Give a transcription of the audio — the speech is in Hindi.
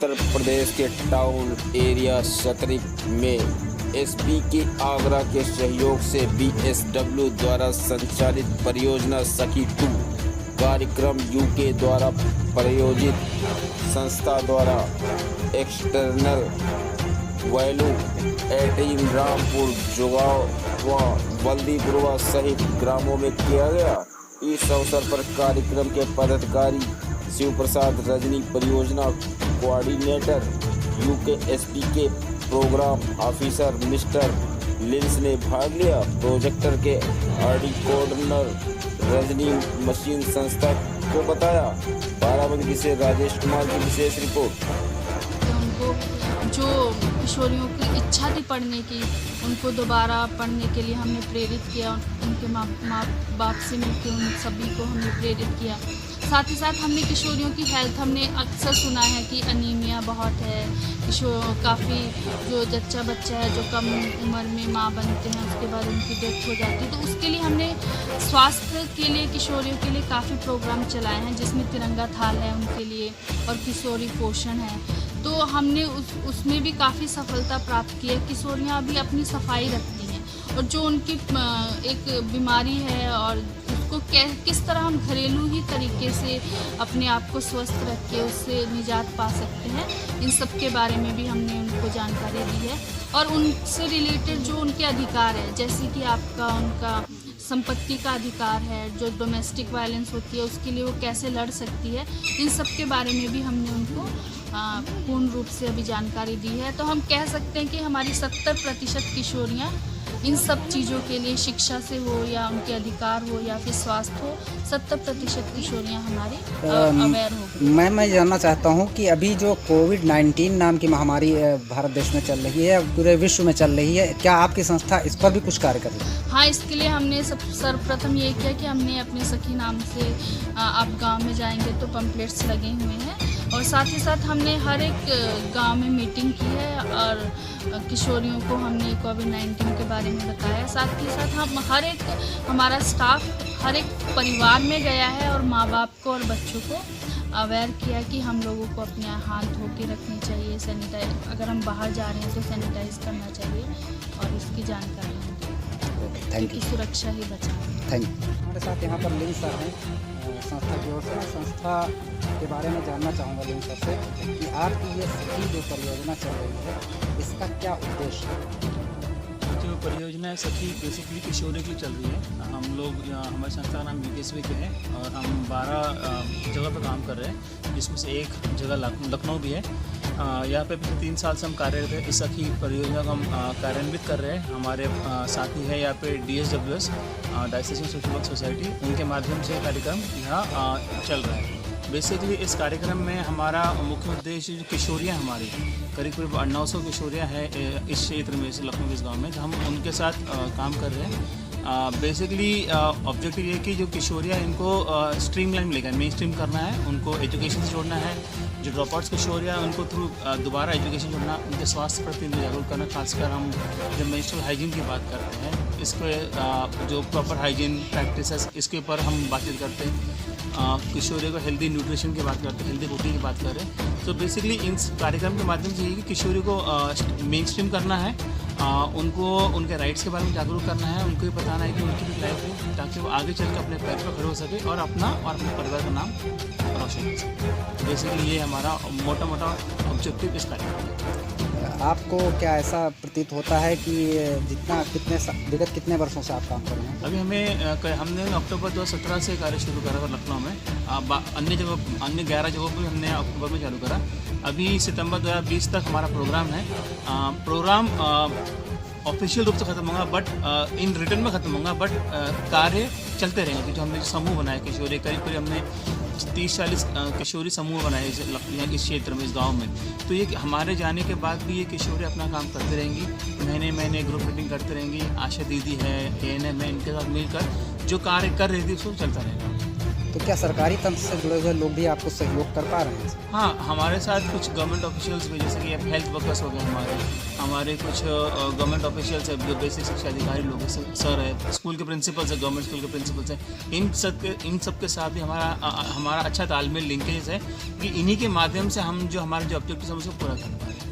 उत्तर प्रदेश के टाउन एरिया शतरिक में एसपीके आगरा के सहयोग से बीएसडब्ल्यू द्वारा संचालित परियोजना सखी 2 कार्यक्रम यूके द्वारा प्रायोजित संस्था द्वारा एक्सटर्नल वैल्यू 18 रामपुर, जुगाव व बल्दीपुरवा सहित ग्रामों में किया गया। इस अवसर पर कार्यक्रम के पदाधिकारी शिव प्रसाद रजनी, परियोजना coordinator UK SPK programme officer mister Lins ने भाग लिया। प्रोजेक्टर के आरडी कोऑर्डिनेटर रजनी मशीन संस्था को बताया। बाराबंकी से राजेश कुमार की विशेष रिपोर्ट। उनको जो किशोरियों की इच्छा थी पढ़ने की, उनको दोबारा पढ़ने के लिए हमने प्रेरित किया। उनके माँ बाप से मिलकर उन सभी को हमने प्रेरित किया। साथ ही साथ हमने किशोरियों की हेल्थ, हमने अक्सर सुना है कि अनीमिया बहुत है, काफ़ी जो जच्चा बच्चा है जो कम उम्र में माँ बनते हैं उसके बाद उनकी डेथ हो जाती है, तो उसके लिए हमने स्वास्थ्य के लिए किशोरियों के लिए काफ़ी प्रोग्राम चलाए हैं, जिसमें तिरंगा थाल है उनके लिए और किशोरी पोषण है। तो हमने उसमें भी काफ़ी सफलता प्राप्त की है। किशोरियाँ अभी अपनी सफाई रखती हैं और जो उनकी एक बीमारी है और उसको किस तरह हम घरेलू ही तरीके से अपने आप को स्वस्थ रख के उससे निजात पा सकते हैं, इन सब के बारे में भी हमने उनको जानकारी दी है। और उनसे रिलेटेड जो उनके अधिकार है, जैसे कि उनका संपत्ति का अधिकार है, जो डोमेस्टिक वायलेंस होती है उसके लिए वो कैसे लड़ सकती है, इन सब के बारे में भी हमने उनको पूर्ण रूप से अभी जानकारी दी है। तो हम कह सकते हैं कि हमारी 70% किशोरियाँ इन सब चीज़ों के लिए, शिक्षा से हो या उनके अधिकार हो या फिर स्वास्थ्य हो, 70% किशोरियाँ हमारी अवेयर हो। मैं जानना चाहता हूँ कि अभी जो कोविड-19 नाम की महामारी भारत देश में चल रही है, पूरे विश्व में चल रही है, क्या आपकी संस्था इस पर भी कुछ कार्य कर रही है? हाँ, इसके लिए हमने सर्वप्रथम ये किया कि हमने अपने सखी नाम से, आप गांव में जाएंगे तो पम्पलेट्स लगे हुए हैं, और साथ ही साथ हमने हर एक गांव में मीटिंग की है और किशोरियों को हमने कोविड-19 के बारे में बताया। साथ ही साथ हमारा स्टाफ हर एक परिवार में गया है और माँ बाप को और बच्चों को अवेयर किया कि हम लोगों को अपने हाथ धो के रखने चाहिए, सैनिटाइज, अगर हम बाहर जा रहे हैं तो सैनिटाइज करना चाहिए और इसकी जानकारी थैंक यू। सुरक्षा ही बचाए। Thank you. हमारे साथ यहाँ पर लिंक सर हैं संस्था की ओर से। मैं संस्था के बारे में जानना चाहूँगा लिंक सर से कि आपकी ये सखी जो परियोजना चल रही है, इसका क्या उद्देश्य है? जो परियोजना है सखी बेसिकली किशोरी की चल रही है। हम लोग हमारी संस्था का नाम बीकेएसवी के है और हम 12 जगह पर काम कर रहे हैं, जिसमें से एक जगह लखनऊ भी है। यहाँ पे पिछले 3 साल से हम कार्यरत है। इस सखी परियोजना को हम कार्यान्वित कर रहे हैं। हमारे साथी है यहाँ पे DSWS, डायसेशन सोशल वर्क सोसाइटी, उनके माध्यम से कार्यक्रम यहाँ चल रहा है। बेसिकली इस कार्यक्रम में हमारा मुख्य उद्देश्य जो किशोरियाँ हमारी करीब 900 किशोरियाँ हैं इस क्षेत्र में, इस लखनऊ के इस गाँव में, तो हम उनके साथ काम कर रहे हैं। बेसिकली ऑब्जेक्टिव ये कि जो किशोरियाँ इनको स्ट्रीमलाइन मिलेगा, मेन स्ट्रीम करना है, उनको एजुकेशन से जोड़ना है। जो ड्रॉप आउट्स किशोरियाँ उनको थ्रू दोबारा एजुकेशन जोड़ना, उनके स्वास्थ्य प्रति जागरूक करना। खासकर हम जब मेंस्ट्रुअल हाइजीन की बात करते हैं, इसके जो प्रॉपर हाइजीन प्रैक्टिसेस, इसके ऊपर हम बातचीत करते हैं। किशोरियों को हेल्दी न्यूट्रिशन की बात करते हैं, हेल्दी फूडिंग की बात करें, तो बेसिकली इन कार्यक्रम के माध्यम से ये कि किशोरियों को मेन स्ट्रीम करना है, उनको उनके राइट्स के बारे में जागरूक करना है, उनको ये बताना है कि उनकी भी लाइफ है, ताकि वो आगे चल के अपने पैर पर खड़े हो सके और अपना और अपने परिवार का नाम रोशन कर सके। बेसिकली ये हमारा मोटा ऑब्जेक्टिव इस कार्यक्रम है। आपको क्या ऐसा प्रतीत होता है कि विगत कितने वर्षों से आप काम कर रहे हैं? अभी हमने अक्टूबर 2017 से कार्य शुरू करा लखनऊ में। अन्य 11 जगहों पर हमने अक्टूबर में चालू करा। अभी सितंबर 2020 तक हमारा प्रोग्राम है। प्रोग्राम ऑफिशियल रूप से ख़त्म होगा, बट इन रिटर्न में ख़त्म होगा, बट कार्य चलते रहेंगे। जो हमने समूह बनाए किशोरी, करीब हमने 30-40 किशोरी समूह बनाए इस क्षेत्र में, इस गांव में। तो ये हमारे जाने के बाद भी ये किशोरी अपना काम करते रहेंगी, महीने ग्रुप मीटिंग करते रहेंगी। आशा दीदी है, ANM है, इनके साथ मिलकर जो कार्य कर रही थी उसको चलता रहेगा। तो क्या सरकारी तंत्र से जुड़े हुए लोग भी आपको सहयोग कर पा रहे हैं? हाँ, हमारे साथ कुछ गवर्नमेंट ऑफिशियल्स भी, जैसे कि हेल्थ वर्कर्स हो गए हमारे कुछ गवर्नमेंट ऑफिशियल्स हैं जो बेसिक शिक्षा अधिकारी लोग हैं, सर है, स्कूल के प्रिंसिपल्स हैं, गवर्नमेंट स्कूल के प्रिंसिपल्स हैं, इन सब के साथ भी हमारा अच्छा तालमेल लिंकेज है कि इन्हीं के माध्यम से हम जो हमारे जो ऑब्जेक्टिव है उसको पूरा कर पा रहे हैं।